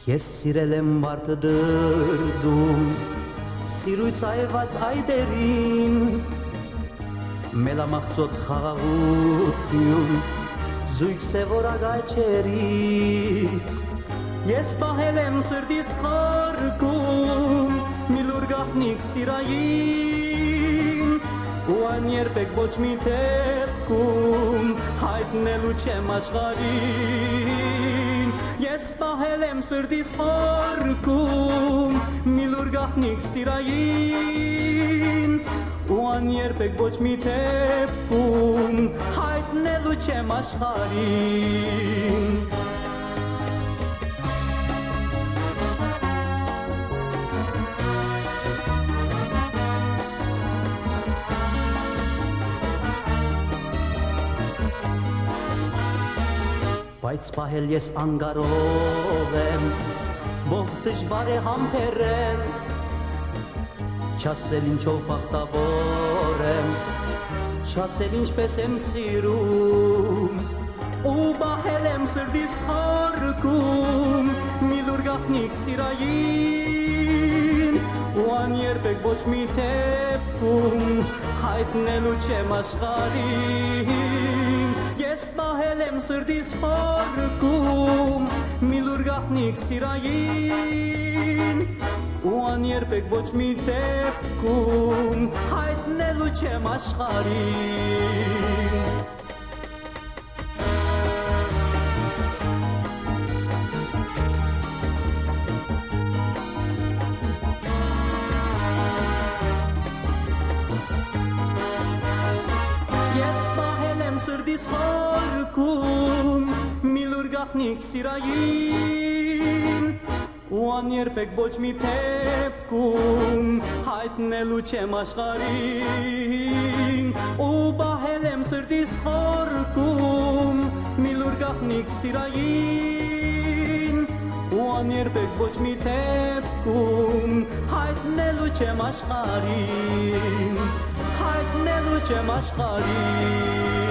Ես սիրել եմ վարդը դրդում, սիրույց այված այդերին, մելամաղձոտ խաղաղություն, զույգ սևոր ագայչերից, ես պահել եմ սրտիս խարքում, մի լուր գաղտնիք սիրային, ու աներբեք ոչ մի դեպքում հայտնելու չեմ աշխարհին, ես պահել եմ սրտիս խարքում, մի լուր գաղտնիք սիրային, ու աներբեք ոչ մի դեպքում հայտնելու չեմ աշխարհին. Բայց պահել ես անգարով եմ, ող դժվար է համբերել, չասել ինչով բախտավոր եմ, չասել ինչպես եմ սիրում, ու պահել եմ սրտիս խարքում, մի լուր գաղտնիք սիրային, ու աներբեք ոչ մի դեպքում հայտնելու չեմ աշխարհին. Ես պահել եմ սրտիս խարքում, մի լուր գաղտնիք սիրային, ու աներբեք ոչ մի դեպքում հայտնելու չեմ աշխարհին. Սրտիս խարքում, մի լուր գաղտնիք սիրային, ու աներբեք ոչ մի դեպքում հայտնելու չեմ աշխարհին, ու պահել եմ սրտիս խարքում, մի լուր գաղտնիք սիրային, ու աներբեք ոչ մի դեպքում հայտնելու չեմ աշխարհին, հայտնելու չեմ աշխարհին.